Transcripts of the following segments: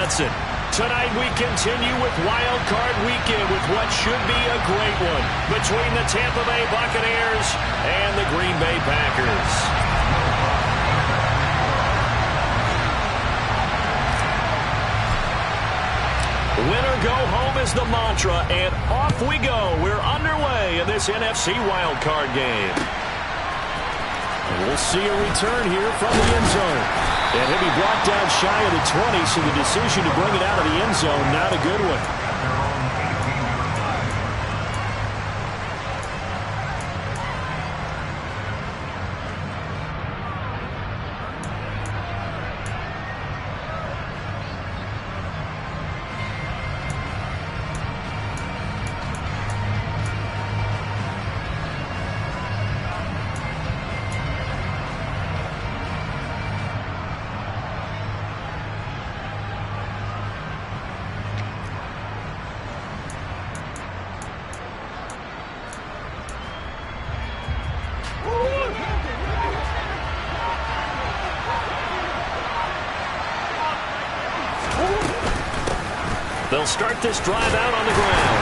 Johnson. Tonight we continue with Wild Card Weekend with what should be a great one between the Tampa Bay Buccaneers and the Green Bay Packers. Winner go home is the mantra, and off we go. We're underway in this NFC Wild Card game. And we'll see a return here from the end zone. And he'll be brought down shy of the 20, so the decision to bring it out of the end zone, not a good one. They'll start this drive out on the ground.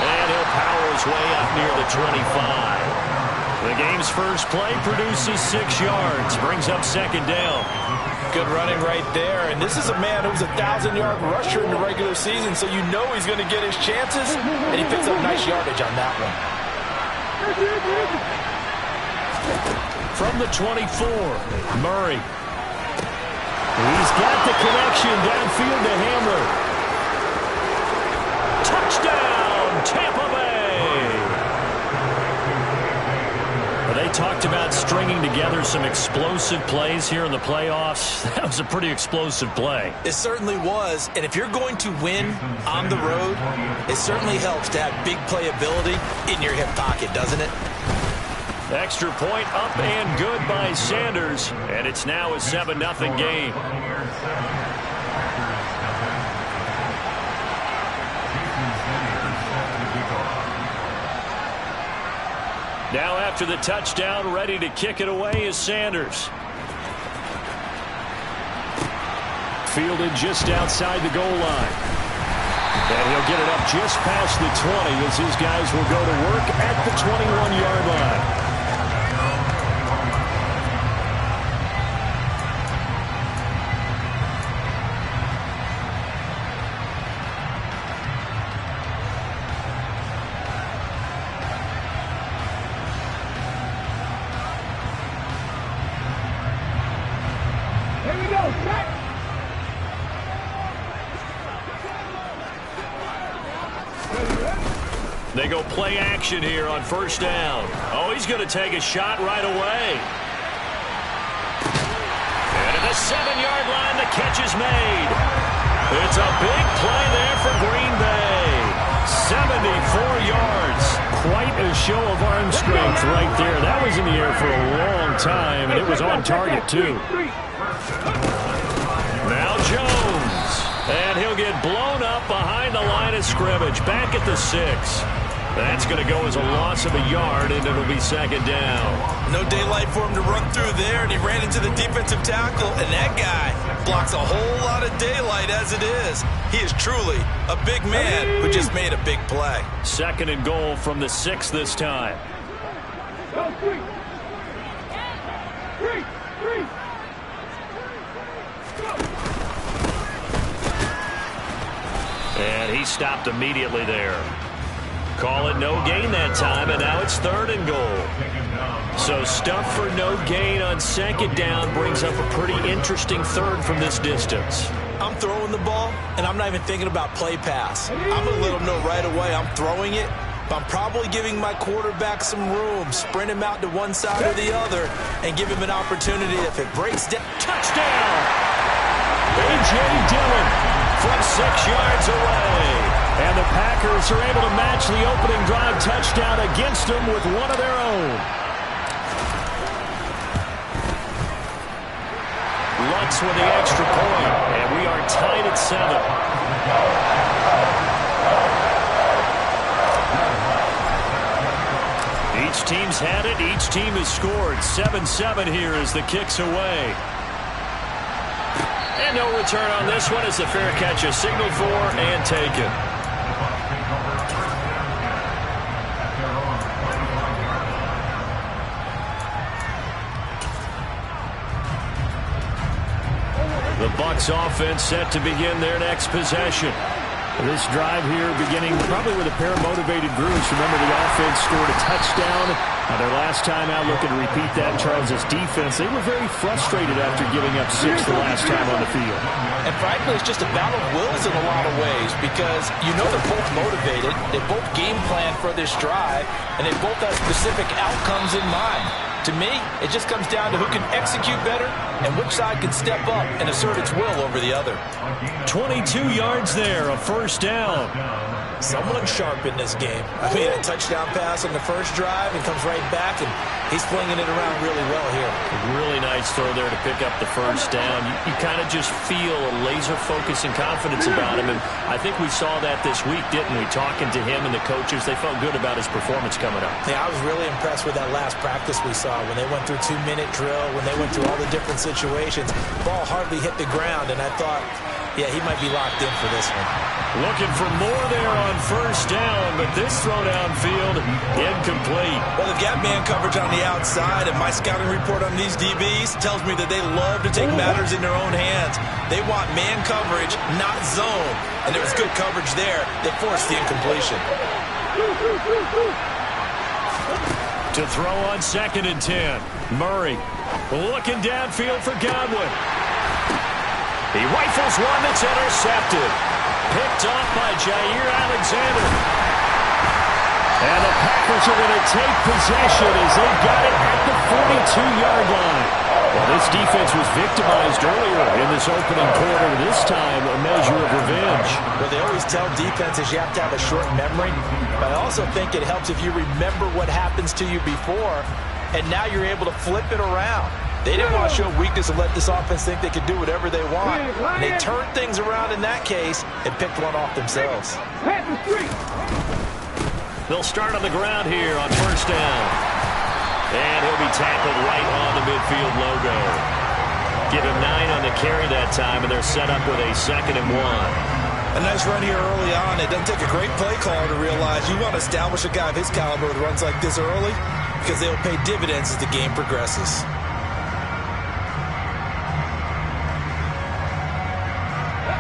And he'll power his way up near the 25. The game's first play produces 6 yards. Brings up second down. Good running right there. And this is a man who's a 1,000-yard rusher in the regular season, so you know he's going to get his chances. And he picks up nice yardage on that one. From the 24, Murray. He's got the connection downfield to Hamler. Touchdown, Tampa Bay! Well, they talked about stringing together some explosive plays here in the playoffs. That was a pretty explosive play. It certainly was. And if you're going to win on the road, it certainly helps to have big playability in your hip pocket, doesn't it? Extra point up and good by Sanders. And it's now a 7-0 game. Now after the touchdown, ready to kick it away is Sanders. Fielded just outside the goal line. And he'll get it up just past the 20 as his guys will go to work at the 21-yard line. They go play action here on first down. Oh, he's going to take a shot right away. And at the 7-yard line, the catch is made. It's a big play there for Green Bay. 74 yards. Quite a show of arm strength right there. That was in the air for a long time, and it was on target, too. Now Jones. And he'll get blown up behind the line of scrimmage. Back at the 6. That's going to go as a loss of a yard, and it'll be second down. No daylight for him to run through there, and he ran into the defensive tackle, and that guy blocks a whole lot of daylight as it is. He is truly a big man who just made a big play. Second and goal from the 6 this time. And he stopped immediately there. Call it no gain that time, and now it's third and goal. So stuff for no gain on second down brings up a pretty interesting third from this distance. I'm throwing the ball, and I'm not even thinking about play pass. I'm going to let him know right away I'm throwing it, but I'm probably giving my quarterback some room, sprint him out to one side or the other, and give him an opportunity if it breaks down. Touchdown! A.J. Dillon from 6 yards away. And the Packers are able to match the opening drive touchdown against them with one of their own. Lutz with the extra point, and we are tied at 7. Each team's had it. Each team has scored. 7-7 here as the kick's away. And no return on this one as the fair catch is signaled for and taken. The Bucs offense set to begin their next possession. This drive here beginning probably with a pair of motivated grooves. Remember, the offense scored a touchdown. Their last time out, looking to repeat that. Charles' defense, they were very frustrated after giving up 6 the last time on the field. And frankly, it's just a battle of wills in a lot of ways because you know they're both motivated. They both game plan for this drive, and they both have specific outcomes in mind. To me, it just comes down to who can execute better and which side can step up and assert its will over the other. 22 yards there, a first down. Someone sharp in this game. I mean, a touchdown pass on the first drive and comes right back, and he's flinging it around really well here. Really nice throw there to pick up the first down. You kind of just feel a laser focus and confidence about him, and I think we saw that this week, didn't we? Talking to him and the coaches, they felt good about his performance coming up. Yeah, I was really impressed with that last practice we saw when they went through 2-minute drill, when they went through all the different situations. Ball hardly hit the ground, and I thought, yeah, he might be locked in for this one. Looking for more there on first down, but this throw downfield incomplete. Well, they've got man coverage on the outside, and my scouting report on these DBs tells me that they love to take matters in their own hands. They want man coverage, not zone. And there was good coverage there that forced the incompletion. To throw on 2nd and 10. Murray looking downfield for Godwin. He rifles one that's intercepted. Picked off by Jair Alexander. And the Packers are going to take possession as they've got it at the 42-yard line. Well, this defense was victimized earlier in this opening quarter. This time, a measure of revenge. Well, they always tell defenses you have to have a short memory. But I also think it helps if you remember what happens to you before, and now you're able to flip it around. They didn't want to show weakness and let this offense think they could do whatever they want. And they turned things around in that case and picked one off themselves. They'll start on the ground here on first down. And he'll be tackled right on the midfield logo. Give him 9 on the carry that time, and they're set up with a 2nd and 1. A nice run here early on. It doesn't take a great play caller to realize you want to establish a guy of his caliber that runs like this early because they'll pay dividends as the game progresses.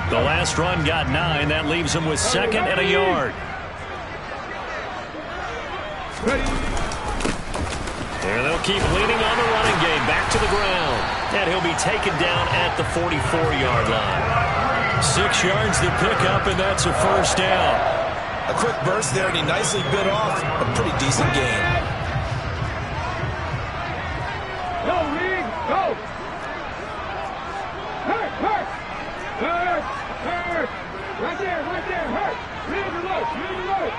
The last run got 9. That leaves him with 2nd and a yard. And they'll keep leaning on the running game. Back to the ground. And he'll be taken down at the 44-yard line. 6 yards to pick up, and that's a first down. A quick burst there, and he nicely bit off a pretty decent gain. Go, Reed, go! Hurt, hurt! Hurt, hurt! Right there, hurt! Read the look, read the look!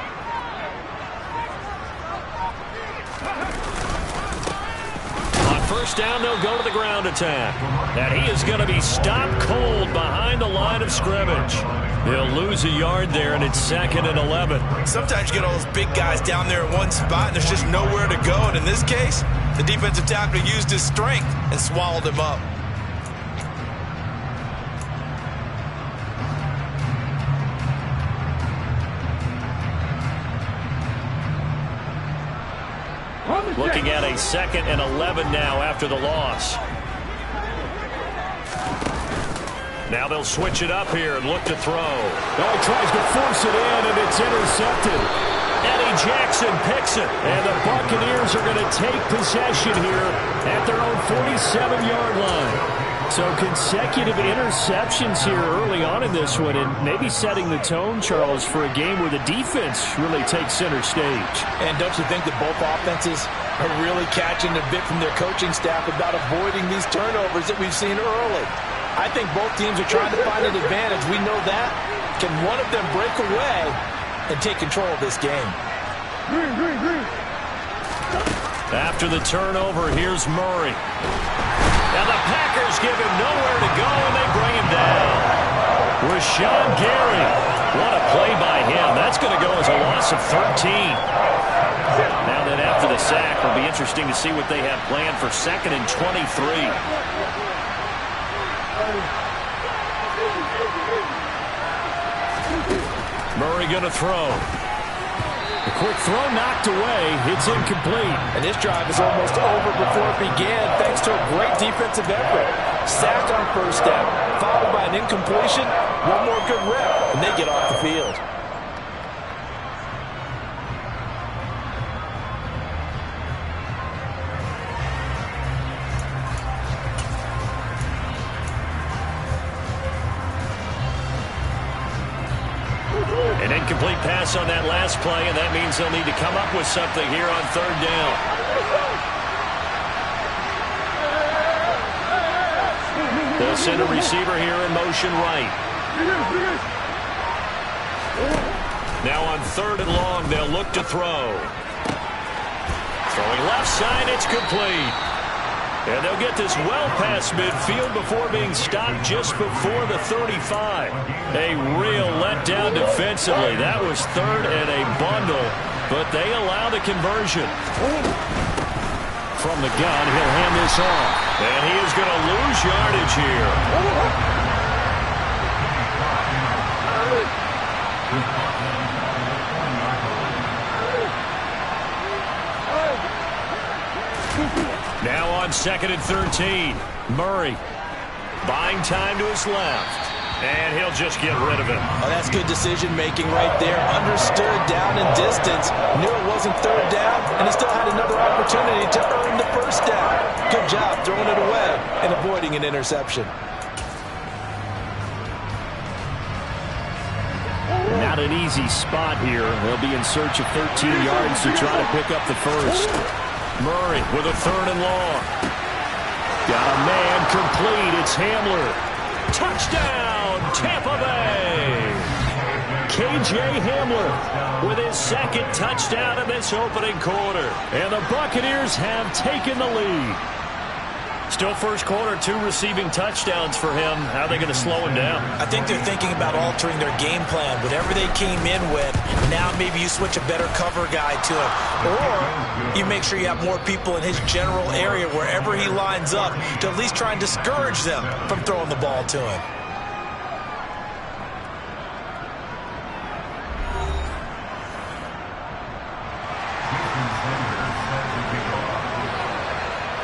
On first down, they'll go to the ground attack. And he is going to be stopped cold behind the line of scrimmage. They'll lose a yard there, and it's 2nd and 11. Sometimes you get all those big guys down there in one spot, and there's just nowhere to go. And in this case, the defensive tackle used his strength and swallowed him up. Looking at a 2nd and 11 now after the loss. Now they'll switch it up here and look to throw. Oh, he tries to force it in, and it's intercepted. Eddie Jackson picks it. And the Buccaneers are going to take possession here at their own 47-yard line. So consecutive interceptions here early on in this one, and maybe setting the tone, Charles, for a game where the defense really takes center stage. And don't you think that both offenses are really catching the bit from their coaching staff about avoiding these turnovers that we've seen early? I think both teams are trying to find an advantage. We know that. Can one of them break away and take control of this game? After the turnover, here's Murray. And the Packers give him nowhere to go, and they bring him down. Rashawn Gary. What a play by him. That's going to go as a loss of 13. Now then, after the sack, it'll be interesting to see what they have planned for 2nd and 23. Murray going to throw. A quick throw knocked away. It's incomplete. And this drive is almost over before it began thanks to a great defensive effort. Sack on first down, followed by an incompletion. One more good rep, and they get off the field. An incomplete pass on that last play, and that means they'll need to come up with something here on third down. They'll send a receiver here in motion right. Now on third and long, they'll look to throw. Throwing left side, it's complete. And they'll get this well past midfield before being stopped just before the 35. A real letdown defensively. That was third and a bundle, but they allow the conversion. From the gun, he'll hand this off. And he is going to lose yardage here. Now on 2nd and 13. Murray buying time to his left. And he'll just get rid of him. Oh, that's good decision-making right there. Understood down and distance. Knew it wasn't third down, and he still had another opportunity to earn the first down. Good job throwing it away and avoiding an interception. Not an easy spot here. They'll be in search of 13 yards to try to pick up the first. Murray with a third and long. Got a man complete. It's Hamler. Touchdown, Tampa Bay. K.J. Hamler with his second touchdown in this opening quarter. And the Buccaneers have taken the lead. Still first quarter, 2 receiving touchdowns for him. How are they going to slow him down? I think they're thinking about altering their game plan. Whatever they came in with, now maybe you switch a better cover guy to him. Or you make sure you have more people in his general area wherever he lines up to at least try and discourage them from throwing the ball to him.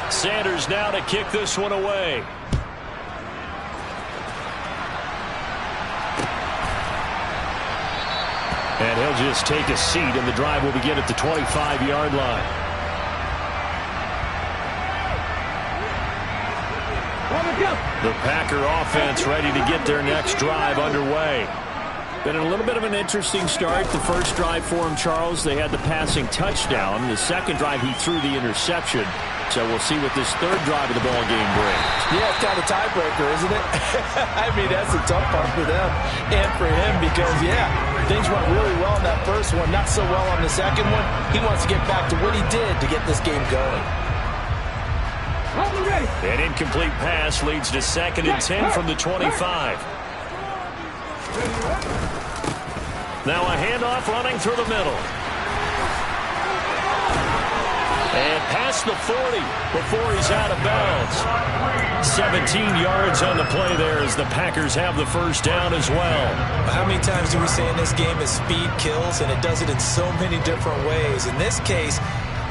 Sanders now to kick this one away. And he'll just take a seat, and the drive will begin at the 25-yard line. The Packer offense ready to get their next drive underway. Been a little bit of an interesting start. The first drive for him, Charles, they had the passing touchdown. The second drive, he threw the interception. So we'll see what this third drive of the ball game brings. Yeah, it's kind of a tiebreaker, isn't it? I mean, that's a tough part for them and for him because, yeah, things went really well in that first one, not so well on the second one. He wants to get back to what he did to get this game going. An incomplete pass leads to 2nd and 10 from the 25. Now a handoff running through the middle. And past the 40 before he's out of bounds. 17 yards on the play there as the Packers have the first down as well. How many times do we say in this game that speed kills, and it does it in so many different ways? In this case,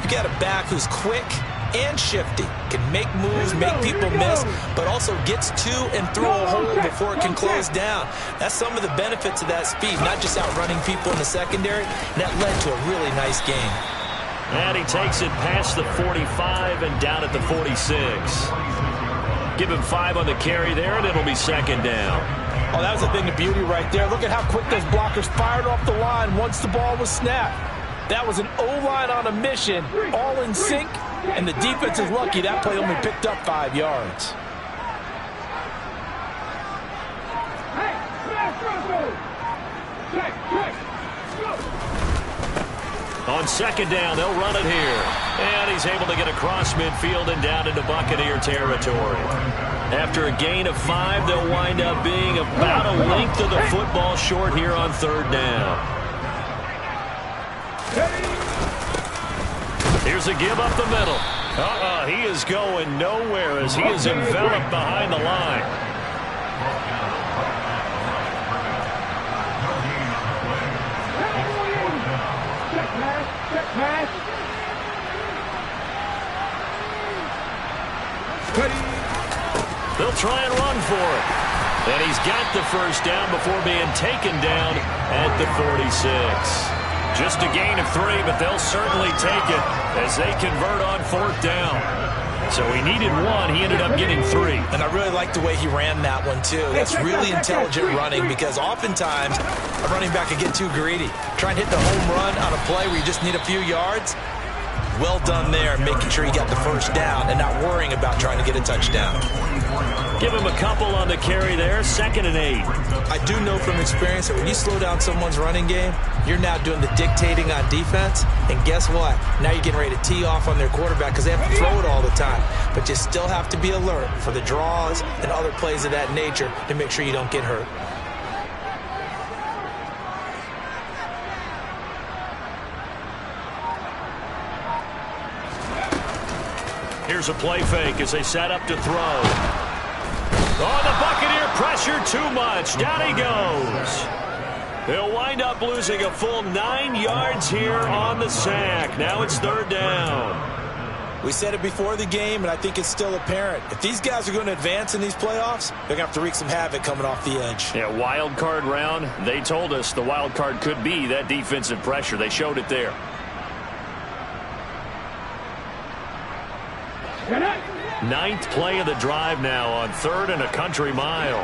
you got a back who's quick and shifty, can make moves, make people miss, but also gets to and through a hole before it can close down. That's some of the benefits of that speed, not just outrunning people in the secondary. That led to a really nice game. And he takes it past the 45 and down at the 46. Give him 5 on the carry there, and it'll be 2nd down. Oh, that was a thing of beauty right there. Look at how quick those blockers fired off the line once the ball was snapped. That was an O-line on a mission, all in sync, and the defense is lucky that play only picked up 5 yards. On 2nd down, they'll run it here. And he's able to get across midfield and down into Buccaneer territory. After a gain of 5, they'll wind up being about a length of the football short here on 3rd down. Here's a give up the middle. He is going nowhere as he is enveloped behind the line. They'll try and run for it. And he's got the first down before being taken down at the 46. Just a gain of 3, but they'll certainly take it as they convert on 4th down. So he needed 1. He ended up getting 3. And I really like the way he ran that one, too. That's really intelligent running because oftentimes a running back can get too greedy. Try and hit the home run on a play where you just need a few yards. Well done there, making sure he got the first down and not worrying about trying to get a touchdown. Give him a couple on the carry there, 2nd and 8. I do know from experience that when you slow down someone's running game, you're now doing the dictating on defense. And guess what? Now you're getting ready to tee off on their quarterback because they have to throw it all the time. But you still have to be alert for the draws and other plays of that nature to make sure you don't get hurt. Here's a play fake as they set up to throw. Oh, the Buccaneer pressure too much. Down he goes. They'll wind up losing a full 9 yards here on the sack. Now it's 3rd down. We said it before the game, and I think it's still apparent. If these guys are going to advance in these playoffs, they're going to have to wreak some havoc coming off the edge. Yeah, wild card round. They told us the wild card could be that defensive pressure. They showed it there. Ninth play of the drive now on 3rd and a country mile.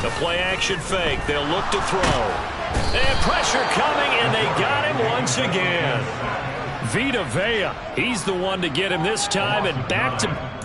The play action fake. They'll look to throw. And pressure coming, and they got him once again. Vita Vea, he's the one to get him this time, and back to...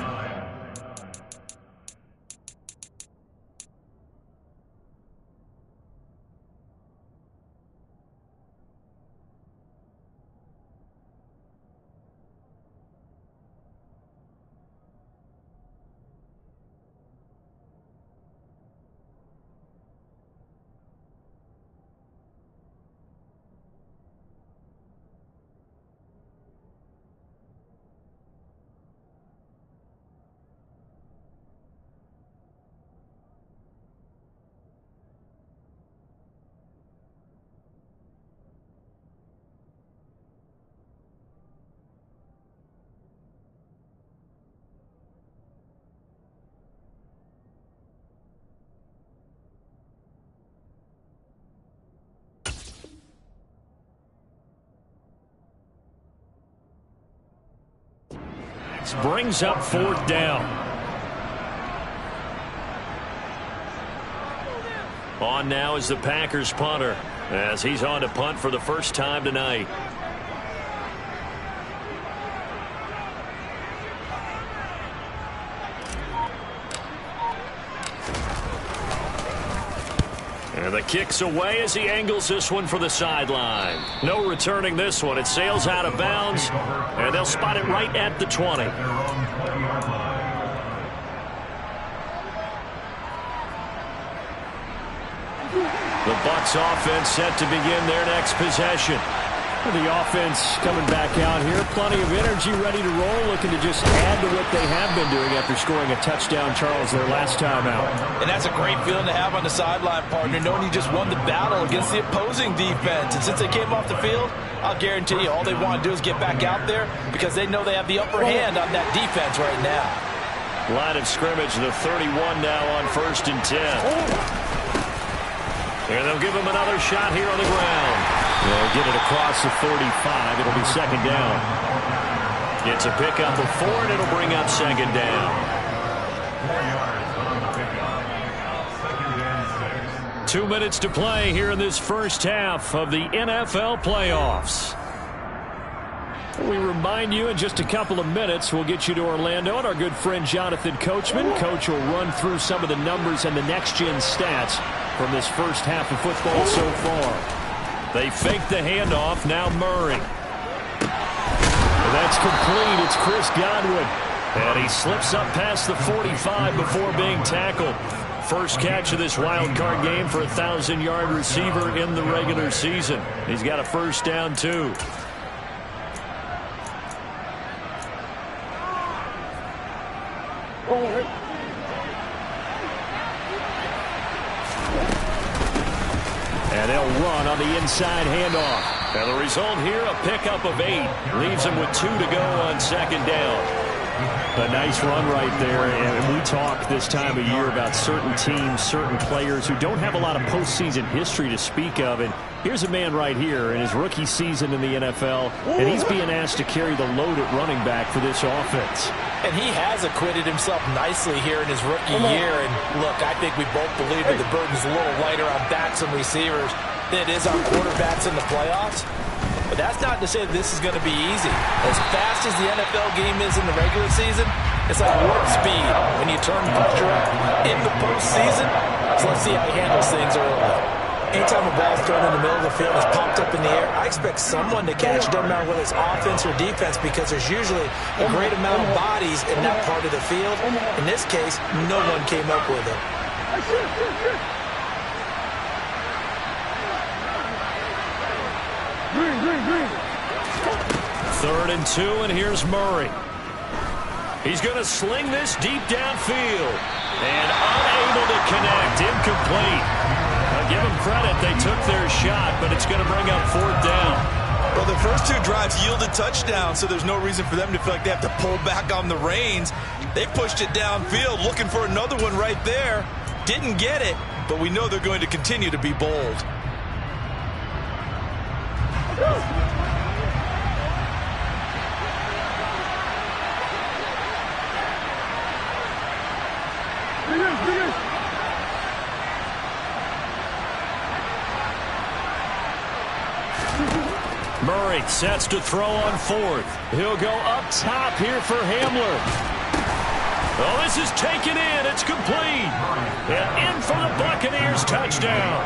brings up 4th down. On now is the Packers punter as he's on to punt for the first time tonight. And the kick's away as he angles this one for the sideline. No returning this one. It sails out of bounds, and they'll spot it right at the 20. The Bucs offense set to begin their next possession. The offense coming back out here. Plenty of energy, ready to roll, looking to just add to what they have been doing after scoring a touchdown, Charles, their last time out. And that's a great feeling to have on the sideline, partner, knowing you just won the battle against the opposing defense. And since they came off the field, I'll guarantee you all they want to do is get back out there because they know they have the upper hand on that defense right now. Line of scrimmage, the 31 now on 1st and 10. And they'll give him another shot here on the ground. They'll get it across the 35. It'll be 2nd down. It's a pickup of 4, and it'll bring up 2nd down. 2 minutes to play here in this first half of the NFL playoffs. We remind you in just a couple of minutes we'll get you to Orlando and our good friend Jonathan Coachman. Coach will run through some of the numbers and the next-gen stats from this first half of football so far. They fake the handoff. Now Murray. And that's complete. It's Chris Godwin. And he slips up past the 45 before being tackled. First catch of this wild card game for a 1,000-yard receiver in the regular season. He's got a first down, too. And they'll run on the inside handoff. And the result here, a pickup of 8. Leaves them with 2 to go on 2nd down. A nice run right there, and we talk this time of year about certain teams, certain players who don't have a lot of postseason history to speak of, and here's a man right here in his rookie season in the NFL, and he's being asked to carry the load at running back for this offense. And he has acquitted himself nicely here in his rookie year, and look, I think we both believe that the burden's a little lighter on backs and receivers than it is on quarterbacks in the playoffs. But that's not to say that this is going to be easy. As fast as the NFL game is in the regular season, it's like warp speed when you turn pressure up in the postseason. So let's see how he handles things early. Anytime a ball's thrown in the middle of the field, it's popped up in the air, I expect someone to catch it, doesn't matter whether it's offense or defense, because there's usually a great amount of bodies in that part of the field. In this case, no one came up with it. Third and 2, and here's Murray. He's going to sling this deep downfield. And unable to connect. Incomplete. I'll give them credit. They took their shot, but it's going to bring up 4th down. Well, the first 2 drives yielded touchdowns, so there's no reason for them to feel like they have to pull back on the reins. They pushed it downfield, looking for another one right there. Didn't get it, but we know they're going to continue to be bold. Murray sets to throw on 4th. He'll go up top here for Hamler. Oh, this is taken in. It's complete. And in for the Buccaneers touchdown.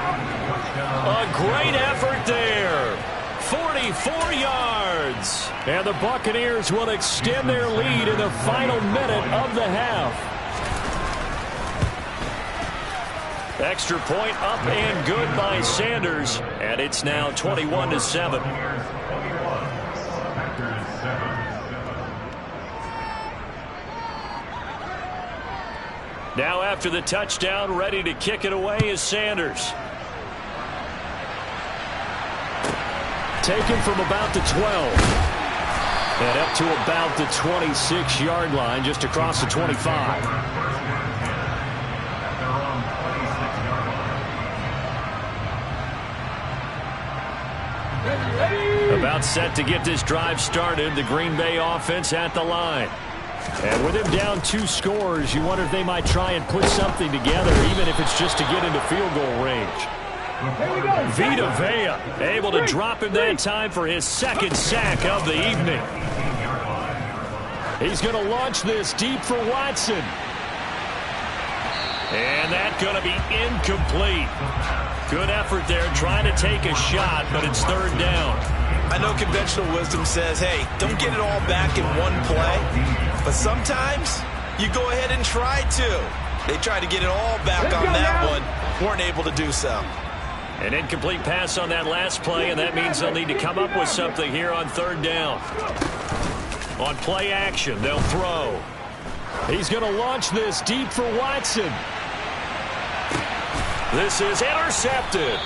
A great effort there. 44 yards. And the Buccaneers will extend their lead in the final minute of the half. Extra point up and good by Sanders. And it's now 21-7. Now after the touchdown, ready to kick it away is Sanders. Taken from about the 12. And up to about the 26-yard line, just across the 25. About set to get this drive started, the Green Bay offense at the line. And with him down 2 scores, you wonder if they might try and put something together, even if it's just to get into field goal range. Vita Vea able to drop him that time for his 2nd sack of the evening. He's going to launch this deep for Watson. And that's going to be incomplete. Good effort there, trying to take a shot, but it's 3rd down. I know conventional wisdom says, hey, don't get it all back in one play. But sometimes you go ahead and try to. They tried to get it all back on that one. Weren't able to do so. An incomplete pass on that last play, and that means they'll need to come up with something here on 3rd down. On play action, they'll throw. He's going to launch this deep for Watson. This is intercepted.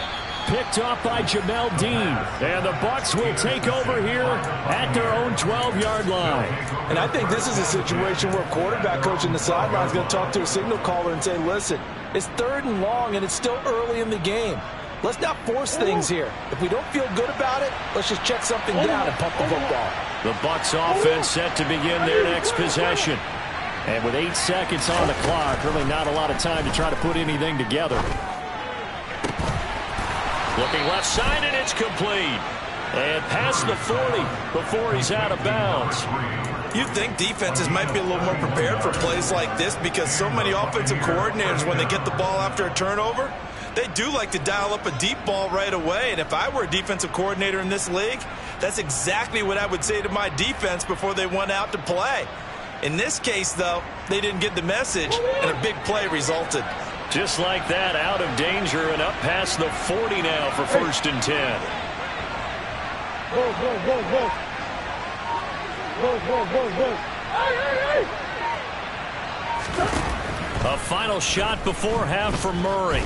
Picked off by Jamel Dean. And the Bucs will take over here at their own 12-yard line. And I think this is a situation where a quarterback coach in the sideline is going to talk to a signal caller and say, listen, it's 3rd and long and it's still early in the game. Let's not force things here. If we don't feel good about it, let's just check something down and pump the football. The Bucs offense set to begin their next possession. And with 8 seconds on the clock, really not a lot of time to try to put anything together. Looking left side, and it's complete. And past the 40 before he's out of bounds. You'd think defenses might be a little more prepared for plays like this because so many offensive coordinators, when they get the ball after a turnover, they do like to dial up a deep ball right away. And if I were a defensive coordinator in this league, that's exactly what I would say to my defense before they went out to play. In this case, though, they didn't get the message, and a big play resulted. Just like that, out of danger and up past the 40 now for 1st and 10. Go, go, go, go. Go, go, go, go. Hey, hey, hey. A final shot before half for Murray.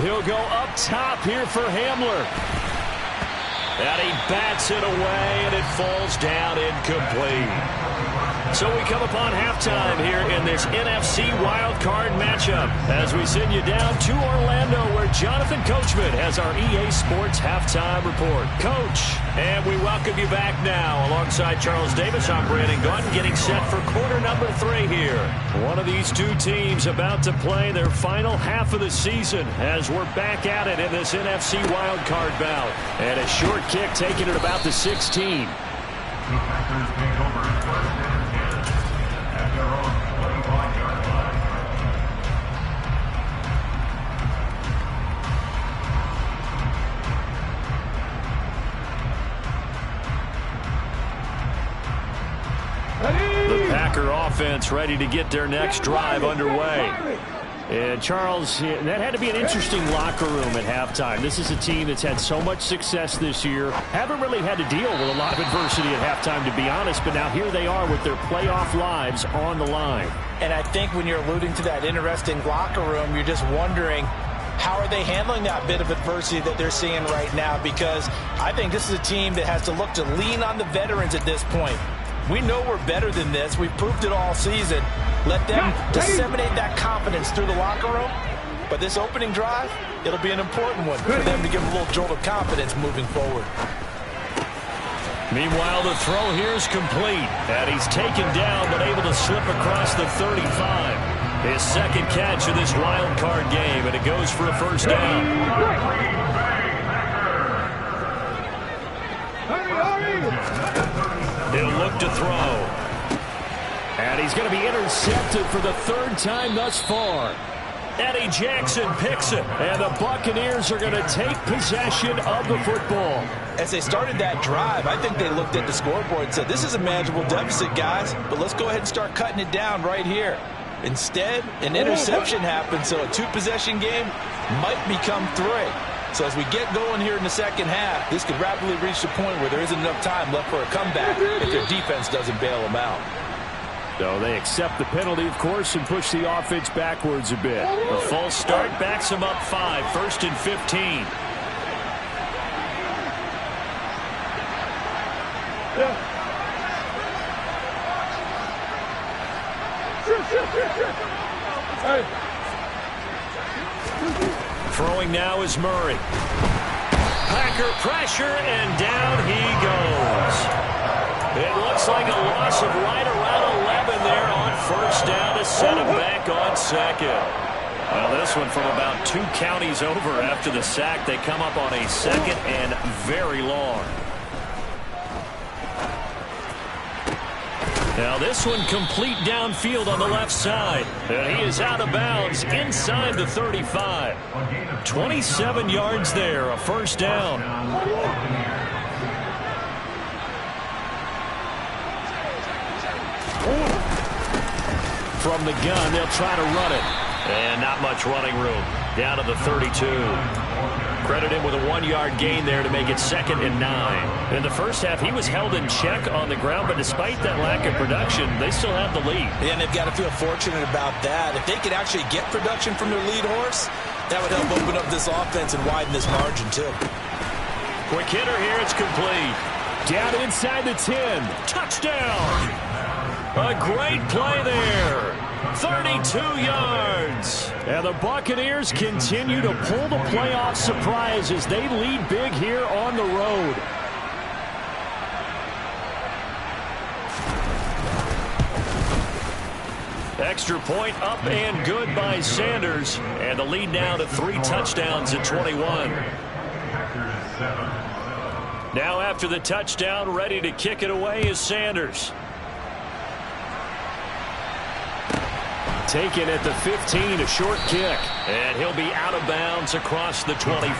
He'll go up top here for Hamler. And he bats it away, and it falls down incomplete. So we come upon halftime here in this NFC wildcard matchup as we send you down to Orlando where Jonathan Coachman has our EA Sports halftime report. Coach, and we welcome you back now. Alongside Charles Davis, I'm Brandon Gaudin getting set for quarter number 3 here. One of these two teams about to play their final half of the season as we're back at it in this NFC wildcard bout. And a short kick taken at about the 16. The Packer offense ready to get their next drive underway. And Charles, that had to be an interesting locker room at halftime. This is a team that's had so much success this year. Haven't really had to deal with a lot of adversity at halftime, to be honest. But now here they are with their playoff lives on the line. And I think when you're alluding to that interesting locker room, you're just wondering, how are they handling that bit of adversity that they're seeing right now? Because I think this is a team that has to look to lean on the veterans at this point. We know we're better than this. We've proved it all season. Let them disseminate that confidence through the locker room. But this opening drive, it'll be an important one for them to give a little jolt of confidence moving forward. Meanwhile, the throw here is complete. And he's taken down but able to slip across the 35. His second catch of this wild card game, and it goes for a first down. He'll look to throw. And he's going to be intercepted for the 3rd time thus far. Eddie Jackson picks it. And the Buccaneers are going to take possession of the football. As they started that drive, I think they looked at the scoreboard and said, this is a manageable deficit, guys, but let's go ahead and start cutting it down right here. Instead, an interception happened, so a 2-possession game might become 3. So as we get going here in the second half, this could rapidly reach the point where there isn't enough time left for a comeback if their defense doesn't bail them out. So they accept the penalty, of course, and push the offense backwards a bit. A false start backs them up 5, 1st and 15. Throwing now is Murray. Packer pressure, and down he goes. It looks like a loss of right around 11 there on first down to set him back on second. Well, this one from about 2 counties over after the sack. They come up on a 2nd and very long. Now this one complete downfield on the left side. And he is out of bounds inside the 35. 27 yards there, a first down. From the gun, they'll try to run it. And not much running room. Down to the 32. Credit him with a 1-yard gain there to make it 2nd and 9. In the first half, he was held in check on the ground, but despite that lack of production, they still have the lead. Yeah, and they've got to feel fortunate about that. If they could actually get production from their lead horse, that would help open up this offense and widen this margin, too. Quick hitter here, it's complete. Down inside the 10. Touchdown! A great play there. 32 yards. And the Buccaneers continue to pull the playoff surprise as they lead big here on the road. Extra point up and good by Sanders. And the lead now to 3 touchdowns at 21. Now after the touchdown, ready to kick it away is Sanders. Taken at the 15, a short kick. And he'll be out of bounds across the 25.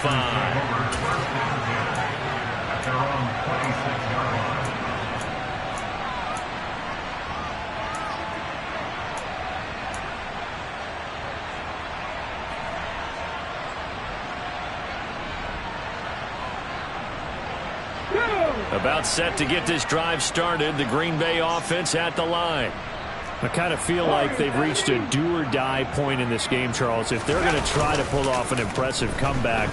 About set to get this drive started, the Green Bay offense at the line. I kind of feel like they've reached a do-or-die point in this game, Charles. If they're going to try to pull off an impressive comeback,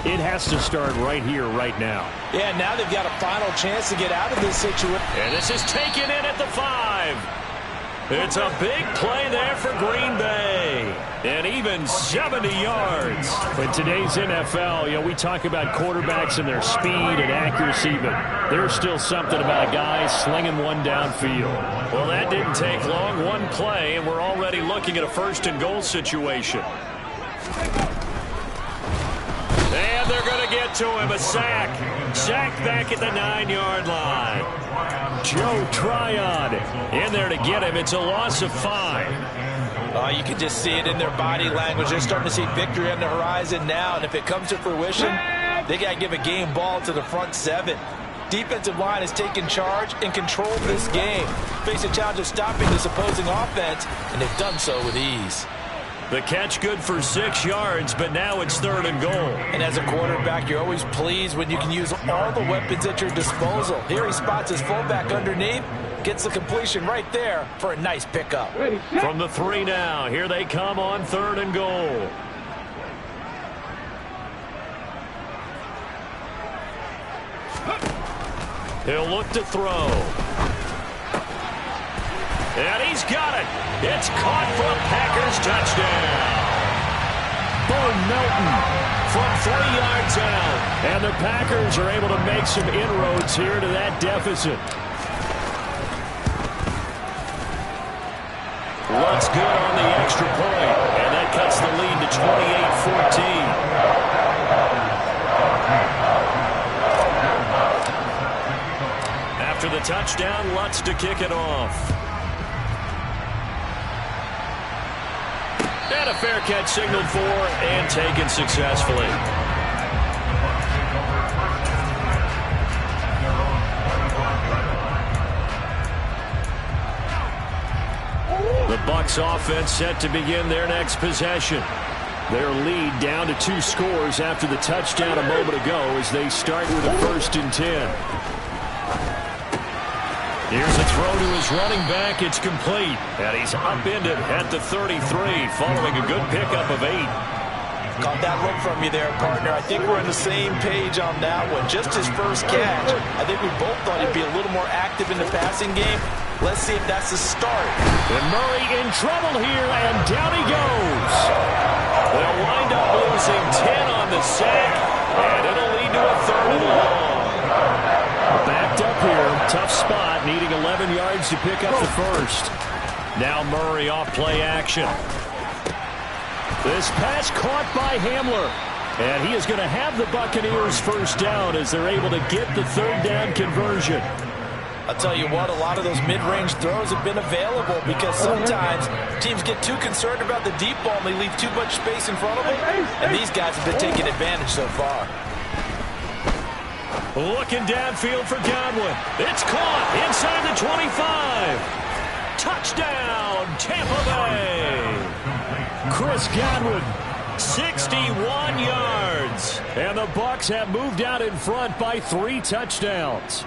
it has to start right here, right now. Yeah, now they've got a final chance to get out of this situation. And this is taken in at the 5. It's a big play there for Green Bay. And even 70 yards. In today's NFL, we talk about quarterbacks and their speed and accuracy, but there's still something about a guy slinging one downfield. Well, that didn't take long. One play, and we're already looking at a first-and-goal situation. And they're going to get to him. A sack. Sack back at the 9-yard line. Joe Tryon in there to get him. It's a loss of 5. You can just see it in their body language. They're starting to see victory on the horizon now, and if it comes to fruition, they got to give a game ball to the front 7. Defensive line has taken charge and controlled this game. Face a challenge of stopping this opposing offense, and they've done so with ease. The catch good for 6 yards, but now it's 3rd and goal. And as a quarterback, you're always pleased when you can use all the weapons at your disposal. Here he spots his fullback underneath, gets the completion right there for a nice pickup. From the 3 now, here they come on 3rd and goal. He'll look to throw. And he's got it. It's caught for a Packers touchdown. Bo Melton from 3 yards out. And the Packers are able to make some inroads here to that deficit. Looks good on the extra point. And that cuts the lead to 28-14. After the touchdown, Lutz to kick it off. And a fair catch signaled for and taken successfully. The Bucs offense set to begin their next possession. Their lead down to 2 scores after the touchdown a moment ago as they start with a 1st and 10. Here's a throw to his running back. It's complete. And he's upended at the 33 following a good pickup of 8. Caught that look from you there, partner. I think we're on the same page on that one. Just his first catch. I think we both thought he'd be a little more active in the passing game. Let's see if that's the start. And Murray in trouble here, and down he goes. They'll wind up losing 10 on the sack, and it'll lead to a 3rd and long. Backed up here, tough spot, needing 11 yards to pick up the first. Now Murray off play action. This pass caught by Hamler. And he is going to have the Buccaneers first down as they're able to get the 3rd down conversion. I'll tell you what, a lot of those mid-range throws have been available because sometimes teams get too concerned about the deep ball and they leave too much space in front of them. And these guys have been taking advantage so far. Looking downfield for Godwin. It's caught inside the 25. Touchdown, Tampa Bay. Chris Godwin, 61 yards. And the Bucs have moved out in front by 3 touchdowns.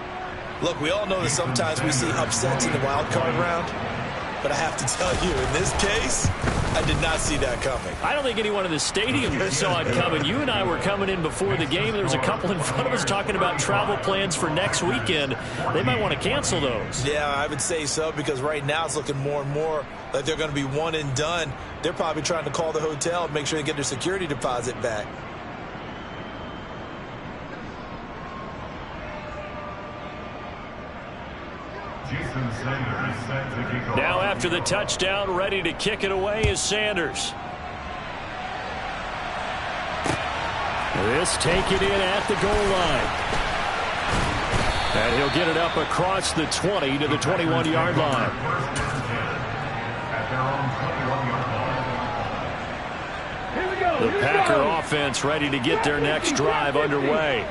Look, we all know that sometimes we see upsets in the wild card round. But I have to tell you, in this case, I did not see that coming. I don't think anyone in the stadium saw it coming. You and I were coming in before the game. There was a couple in front of us talking about travel plans for next weekend. They might want to cancel those. Yeah, I would say so, because right now it's looking more and more like they're going to be one and done. They're probably trying to call the hotel and make sure they get their security deposit back. Now after the touchdown, ready to kick it away is Sanders. This taken in at the goal line. And he'll get it up across the 20 to the 21-yard line. The Packer offense ready to get their next drive underway.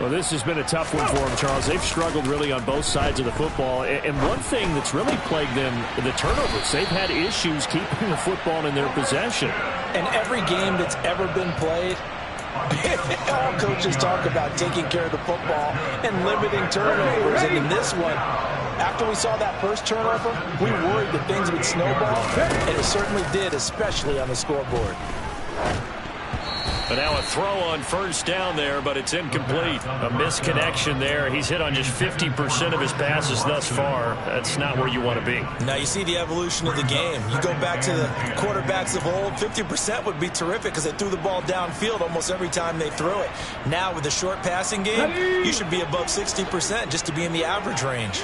Well, this has been a tough one for them, Charles. They've struggled really on both sides of the football. And one thing that's really plagued them, the turnovers. They've had issues keeping the football in their possession. And every game that's ever been played, all coaches talk about taking care of the football and limiting turnovers. And in this one, after we saw that first turnover, we worried that things would snowball. And it certainly did, especially on the scoreboard. And now a throw on first down there, but it's incomplete. A misconnection there. He's hit on just 50% of his passes thus far. That's not where you want to be. Now you see the evolution of the game. You go back to the quarterbacks of old, 50% would be terrific because they threw the ball downfield almost every time they threw it. Now with the short passing game, you should be above 60% just to be in the average range.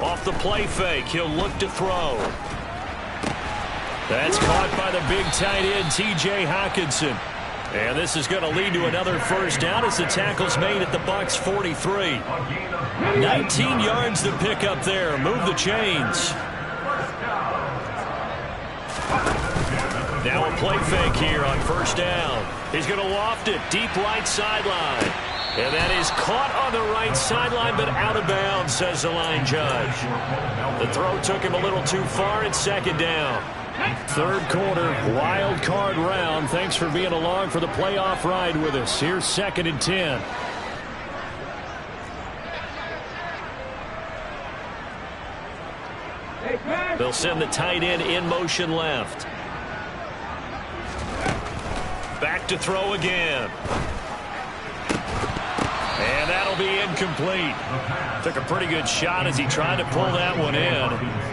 Off the play fake, he'll look to throw. That's caught by the big tight end, T.J. Hockenson. And this is going to lead to another first down as the tackle's made at the Bucs 43. 19 yards to pick up there. Move the chains. Now a play fake here on first down. He's going to loft it deep right sideline. And that is caught on the right sideline, but out of bounds, says the line judge. The throw took him a little too far. It's second down. Third quarter, wild card round. Thanks for being along for the playoff ride with us. Here's 2nd and 10. They'll send the tight end in motion left. Back to throw again. And that'll be incomplete. Took a pretty good shot as he tried to pull that one in.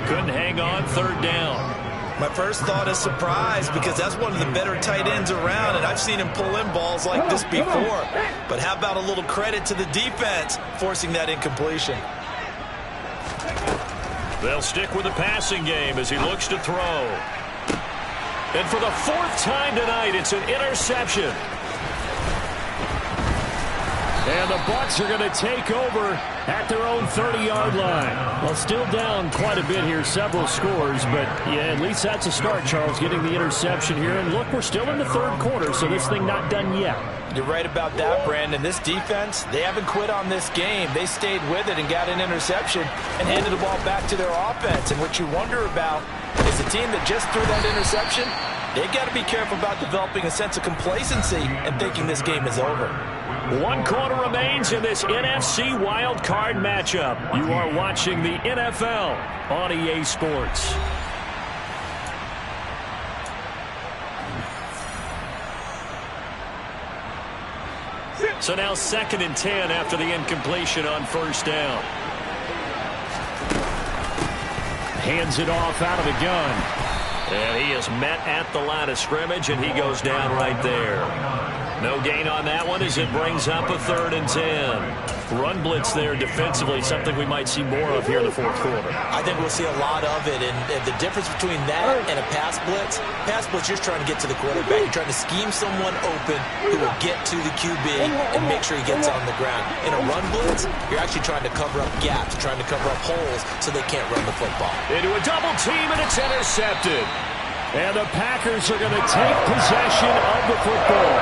Couldn't hang on. Third down. My first thought is surprise because that's one of the better tight ends around, and I've seen him pull in balls like this before. But how about a little credit to the defense forcing that incompletion? They'll stick with the passing game as he looks to throw. And for the 4th time tonight, it's an interception. And the Bucs are going to take over at their own 30-yard line. Well, still down quite a bit here, several scores, but yeah, at least that's a start, Charles, getting the interception here. And look, we're still in the third quarter, so this thing not done yet. You're right about that, Brandon. This defense, they haven't quit on this game. They stayed with it and got an interception and handed the ball back to their offense. And what you wonder about is the team that just threw that interception, they've got to be careful about developing a sense of complacency and thinking this game is over. 1 quarter remains in this NFC Wild Card matchup. You are watching the NFL on EA Sports. So now 2nd and 10 after the incompletion on first down. Hands it off out of the gun. And he is met at the line of scrimmage, and he goes down right there. No gain on that one as it brings up a 3rd and 10. Run blitz there defensively, something we might see more of here in the 4th quarter. I think we'll see a lot of it, and the difference between that and a pass blitz, you're trying to get to the quarterback. You're trying to scheme someone open who will get to the QB and make sure he gets on the ground. In a run blitz, you're actually trying to cover up gaps, trying to cover up holes so they can't run the football. Into a double team, and it's intercepted. And the Packers are going to take possession of the football.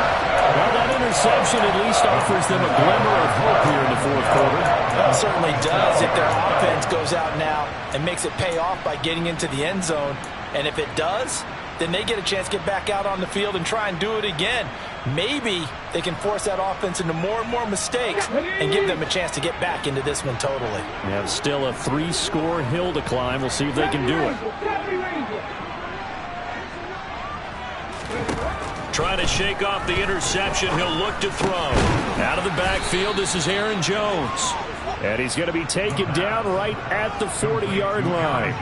Well, that interception at least offers them a glimmer of hope here in the 4th quarter. Well, it certainly does if their offense goes out now and makes it pay off by getting into the end zone. And if it does, then they get a chance to get back out on the field and try and do it again. Maybe they can force that offense into more and more mistakes and give them a chance to get back into this one totally. Yeah, still a 3-score hill to climb. We'll see if they can do it. Trying to shake off the interception. He'll look to throw. Out of the backfield, this is Aaron Jones. And he's going to be taken down right at the 40-yard line.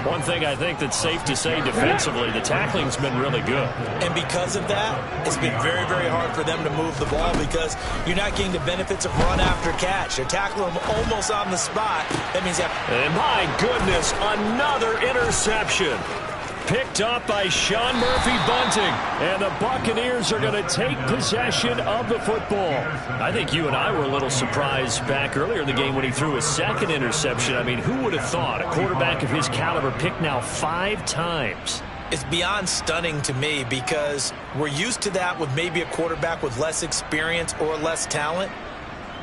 One thing I think that's safe to say defensively, the tackling's been really good. And because of that, it's been very, very hard for them to move the ball because you're not getting the benefits of run after catch. They're tackling them almost on the spot. That means that. And my goodness, another interception. Picked up by Sean Murphy-Bunting. And the Buccaneers are going to take possession of the football. I think you and I were a little surprised back earlier in the game when he threw his 2nd interception. I mean, who would have thought a quarterback of his caliber picked now 5 times? It's beyond stunning to me because we're used to that with maybe a quarterback with less experience or less talent.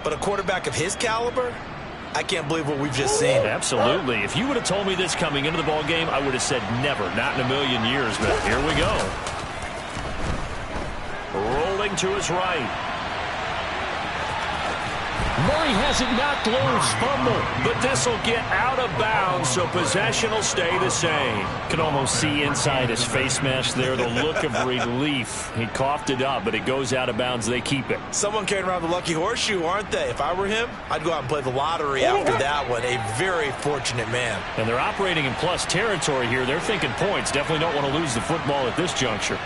But a quarterback of his caliber, I can't believe what we've just seen. Absolutely. If you would have told me this coming into the ball game, I would have said never, not in a million years. But here we go. Rolling to his right. Murray has it knocked loose. Fumble. But this will get out of bounds, so possession will stay the same. Can almost see inside his face mask there the look of relief. He coughed it up, but it goes out of bounds. They keep it. Someone carrying around the lucky horseshoe, aren't they? If I were him, I'd go out and play the lottery after that one. A very fortunate man. And they're operating in plus territory here. They're thinking points. Definitely don't want to lose the football at this juncture.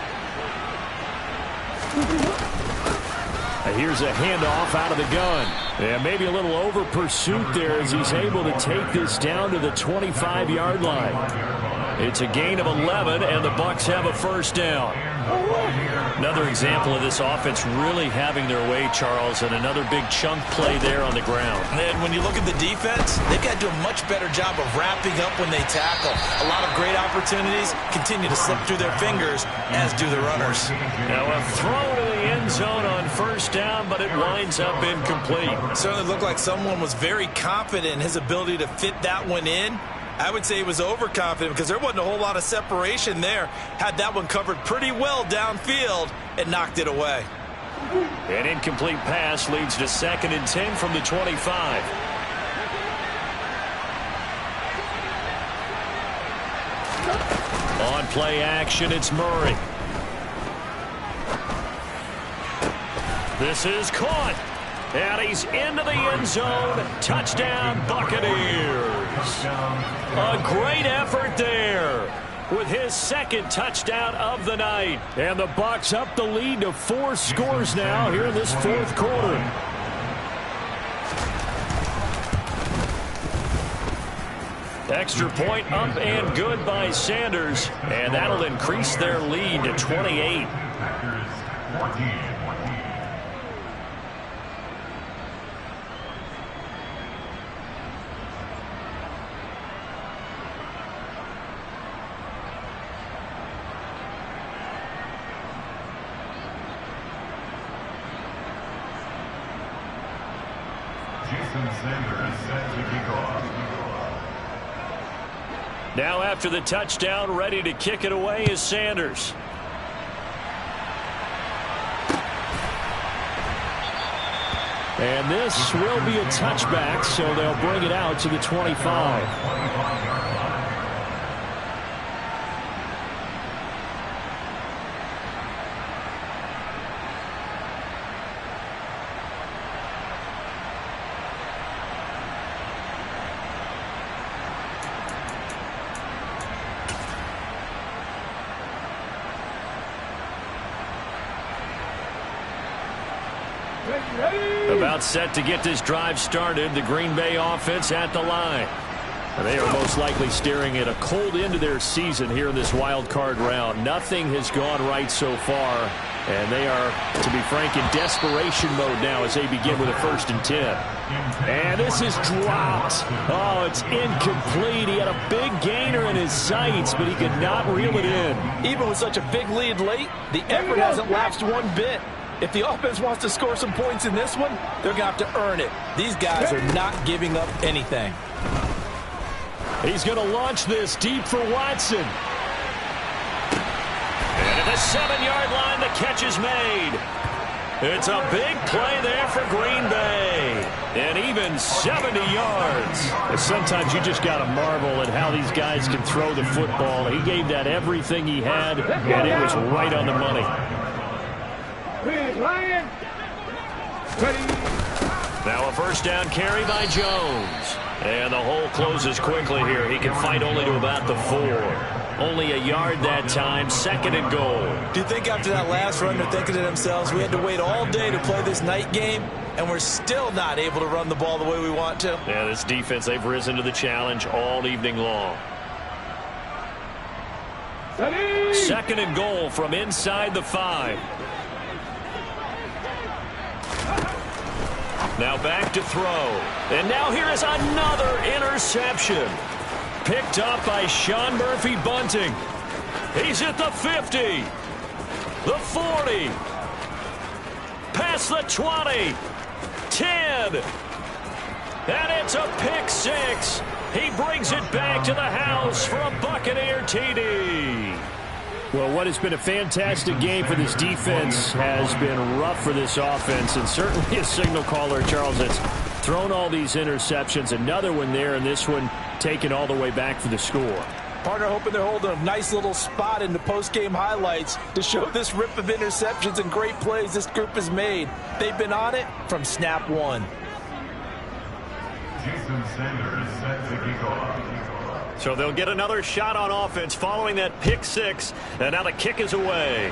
Here's a handoff out of the gun. Yeah, maybe a little over pursuit there as he's able to take this down to the 25-yard line. It's a gain of 11, and the Bucs have a first down. Another example of this offense really having their way, Charles, and another big chunk play there on the ground. And when you look at the defense, they've got to do a much better job of wrapping up when they tackle. A lot of great opportunities continue to slip through their fingers, as do the runners. Now a throw to the end zone on first down, but it winds up incomplete. Certainly looked like someone was very confident in his ability to fit that one in. I would say he was overconfident because there wasn't a whole lot of separation there. Had that one covered pretty well downfield and knocked it away. An incomplete pass leads to 2nd and 10 from the 25. On play action, it's Murray. This is caught. And he's into the end zone. Touchdown, Buccaneers. A great effort there with his 2nd touchdown of the night. And the Bucs up the lead to 4 scores now here in this 4th quarter. Extra point up and good by Sanders. And that'll increase their lead to 28. Now after the touchdown, ready to kick it away is Sanders. And this will be a touchback, so they'll bring it out to the 25. About set to get this drive started. The Green Bay offense at the line. They are most likely staring at a cold end to their season here in this wild card round. Nothing has gone right so far, and they are, to be frank, in desperation mode now as they begin with a 1st and 10. And this is dropped. Oh, it's incomplete. He had a big gainer in his sights, but he could not reel it in. Even with such a big lead late, the effort hasn't lapsed one bit. If the offense wants to score some points in this one, they're going to have to earn it. These guys are not giving up anything. He's going to launch this deep for Watson. And at the 7-yard line, the catch is made. It's a big play there for Green Bay. And even 70 yards. Sometimes you just got to marvel at how these guys can throw the football. He gave that everything he had, and it was right on the money. Now a first down carry by Jones. And the hole closes quickly here. He can fight only to about the 4. Only a yard that time. 2nd and goal. Do you think after that last run they're thinking to themselves, we had to wait all day to play this night game, and we're still not able to run the ball the way we want to? Yeah, this defense, they've risen to the challenge all evening long. 2nd and goal from inside the 5. Now back to throw. And now here is another interception. Picked up by Sean Murphy-Bunting. He's at the 50. The 40. Past the 20. 10. And it's a pick 6. He brings it back to the house for a Buccaneer TD. Well, what has been a fantastic game for this defense has been rough for this offense, and certainly a signal caller, Charles, that's thrown all these interceptions. Another one there, and this one taken all the way back for the score. Partner hoping they're holding a nice little spot in the post-game highlights to show this rip of interceptions and great plays this group has made. They've been on it from snap one. Jason Sanders set to kick off. So they'll get another shot on offense following that pick six, and now the kick is away.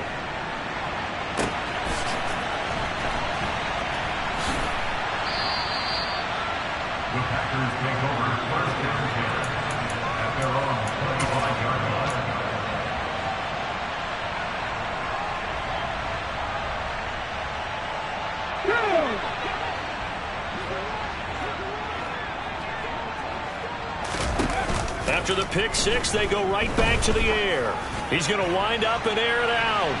The Packers take over first down at their own 25-yard line. After the pick six, they go right back to the air. He's going to wind up and air it out.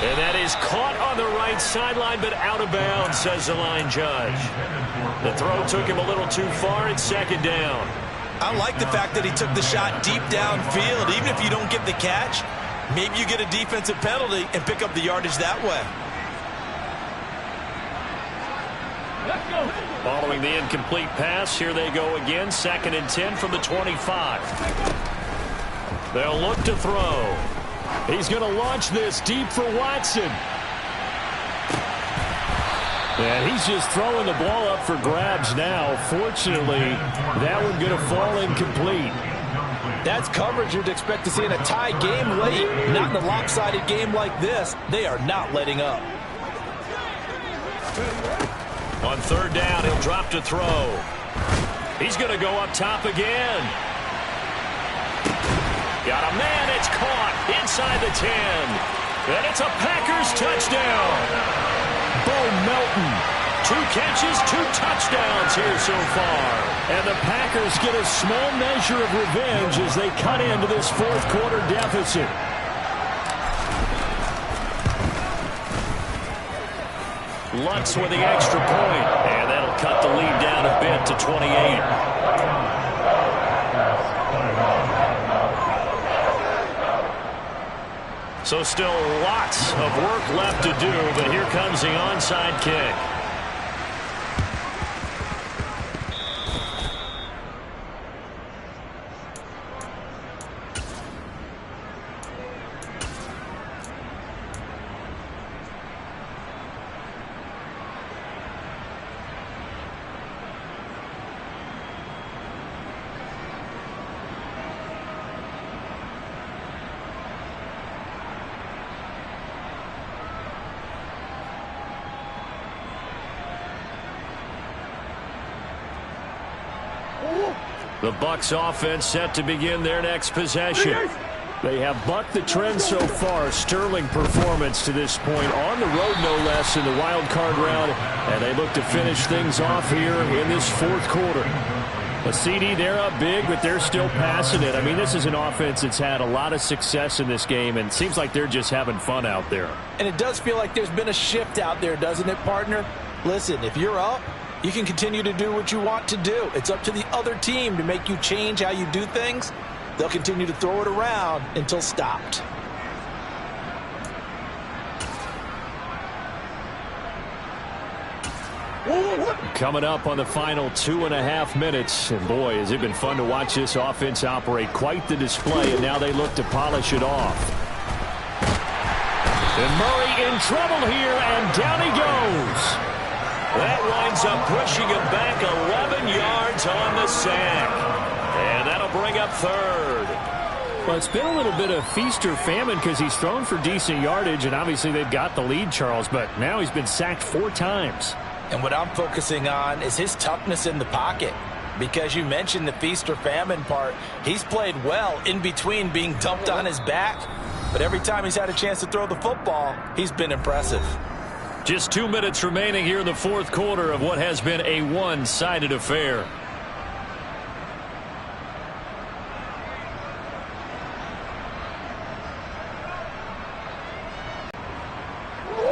And that is caught on the right sideline, but out of bounds, says the line judge. The throw took him a little too far. It's second down. I like the fact that he took the shot deep downfield. Even if you don't get the catch, maybe you get a defensive penalty and pick up the yardage that way. Following the incomplete pass, here they go again. 2nd and 10 from the 25. They'll look to throw. He's going to launch this deep for Watson. And he's just throwing the ball up for grabs now. Fortunately, that one going to fall incomplete. That's coverage you'd expect to see in a tie game late. Not in a lopsided game like this. They are not letting up. On 3rd down, he'll drop to throw. He's going to go up top again. Got a man. It's caught inside the 10. And it's a Packers touchdown. Bo Melton. 2 catches, 2 touchdowns here so far. And the Packers get a small measure of revenge as they cut into this 4th quarter deficit. Lutz with the extra point, and that'll cut the lead down a bit to 28. So still lots of work left to do, but here comes the onside kick. The Bucs offense set to begin their next possession. They have bucked the trend so far. Sterling performance to this point. On the road, no less, in the wild card round. And they look to finish things off here in this 4th quarter. A CD, they're up big, but they're still passing it. I mean, this is an offense that's had a lot of success in this game, and it seems like they're just having fun out there. And it does feel like there's been a shift out there, doesn't it, partner? Listen, if you're up, you can continue to do what you want to do. It's up to the other team to make you change how you do things. They'll continue to throw it around until stopped. Coming up on the final 2.5 minutes. And boy, has it been fun to watch this offense operate. Quite the display, and now they look to polish it off. And Murray in trouble here, and down he goes. That winds up pushing him back 11 yards on the sack. And that'll bring up 3rd. Well, it's been a little bit of feast or famine because he's thrown for decent yardage, and obviously they've got the lead, Charles, but now he's been sacked 4 times. And what I'm focusing on is his toughness in the pocket. Because you mentioned the feast or famine part, he's played well in between being dumped on his back. But every time he's had a chance to throw the football, he's been impressive. Just 2 minutes remaining here in the 4th quarter of what has been a one-sided affair.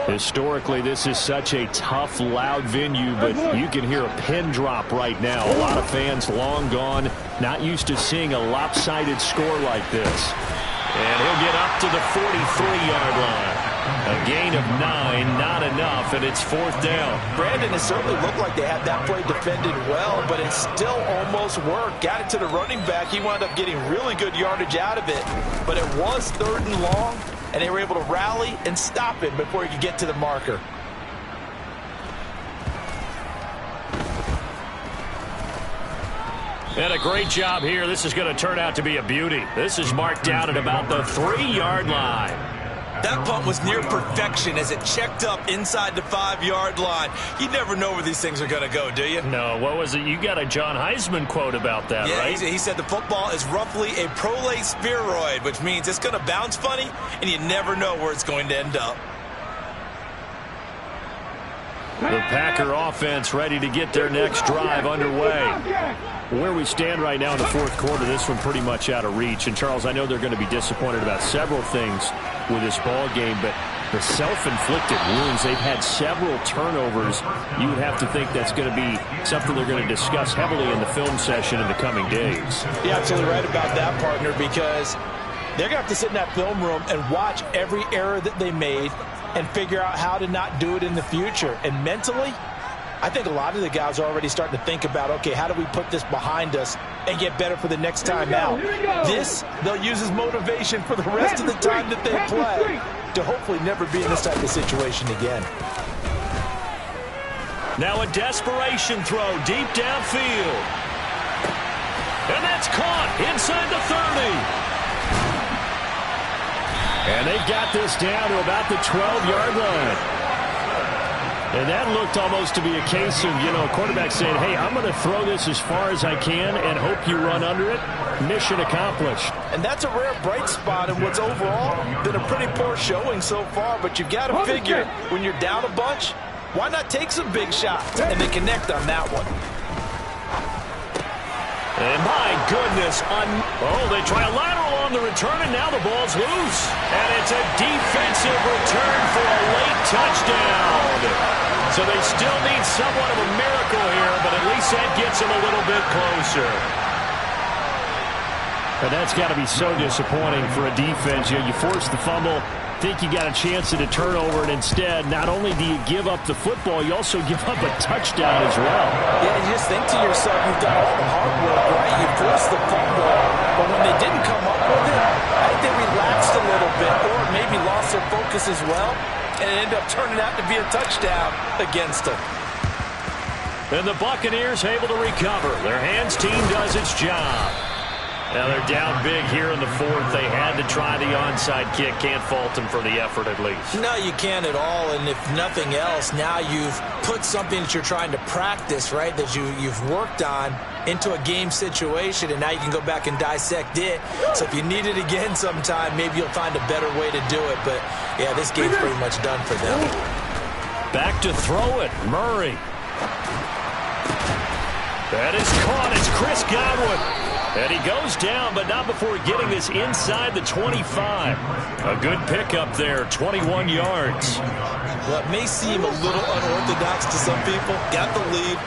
Historically, this is such a tough, loud venue, but you can hear a pin drop right now. A lot of fans long gone, not used to seeing a lopsided score like this. And he'll get up to the 43-yard line. A gain of 9, not enough, and it's 4th down. Brandon, it certainly looked like they had that play defended well, but it still almost worked. Got it to the running back. He wound up getting really good yardage out of it, but it was 3rd and long, and they were able to rally and stop it before he could get to the marker. And a great job here. This is going to turn out to be a beauty. This is marked down at about the 3-yard line. That punt was near perfection as it checked up inside the 5-yard line. You never know where these things are going to go, do you? No, what was it? You got a John Heisman quote about that, yeah, right? He said the football is roughly a prolate spheroid, which means it's going to bounce funny, and you never know where it's going to end up. The Packer offense ready to get their next drive underway. Where we stand right now in the 4th quarter, this one pretty much out of reach. And, Charles, I know they're going to be disappointed about several things with this ball game, but the self-inflicted wounds, they've had several turnovers. You would have to think that's going to be something they're going to discuss heavily in the film session in the coming days. You're absolutely right about that, partner, because they're going to have to sit in that film room and watch every error that they made and figure out how to not do it in the future. And mentally, I think a lot of the guys are already starting to think about, okay, how do we put this behind us and get better for the next time out? This, they'll use as motivation for the rest of the time that they play to hopefully never be in this type of situation again. Now a desperation throw deep downfield. And that's caught inside the 30. And they've got this down to about the 12-yard line. And that looked almost to be a case of, a quarterback saying, hey, I'm going to throw this as far as I can and hope you run under it. Mission accomplished. And that's a rare bright spot in what's overall been a pretty poor showing so far. But you've got to figure when you're down a bunch, why not take some big shots? And they connect on that one. And my goodness, they try a lateral on the return, and now the ball's loose. And it's a defensive return for a late touchdown. So they still need somewhat of a miracle here, but at least that gets them a little bit closer. And that's got to be so disappointing for a defense. You force the fumble, think you got a chance at a turnover, and instead, not only do you give up the football, you also give up a touchdown as well. Yeah, you just think to yourself, you've done all the hard work, right? You forced the fumble, but when they didn't come up with it, I think they relaxed a little bit or maybe lost their focus as well, and it ended up turning out to be a touchdown against them. And the Buccaneers able to recover. Their hands team does its job. Now they're down big here in the 4th. They had to try the onside kick. Can't fault them for the effort at least. No, you can't at all. And if nothing else, now you've put something that you're trying to practice, right, that you've worked on into a game situation, and now you can go back and dissect it. So if you need it again sometime, maybe you'll find a better way to do it. But, yeah, this game's pretty much done for them. Back to throw it. Murray. That is caught. It's Chris Godwin. And he goes down, but not before getting this inside the 25. A good pickup there, 21 yards. Well, it may seem a little unorthodox to some people. Got the lead.